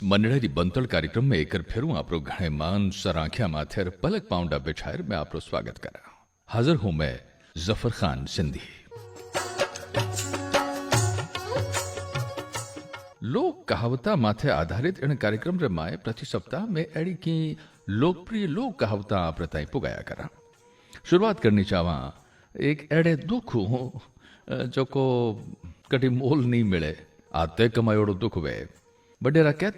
मंडळी बंतल कार्यक्रम में एक फेरू आप घणे मान सराख्या माथेर पलक पाउंडा बिछायर मैं आप स्वागत करा। हाजिर हूं मैं जफर खान सिंधी। लोक कहावता माथे आधारित इन कार्यक्रम रे माए प्रति सप्ताह में अड़ी की लोकप्रिय लोक कहावता आप ताई पुगाया करा। शुरुआत करनी चाहवा एक अड़े दुख हो जो को कटी मोल नहीं मिले आते कमायोड़ो दुख वे। बडेरा कहते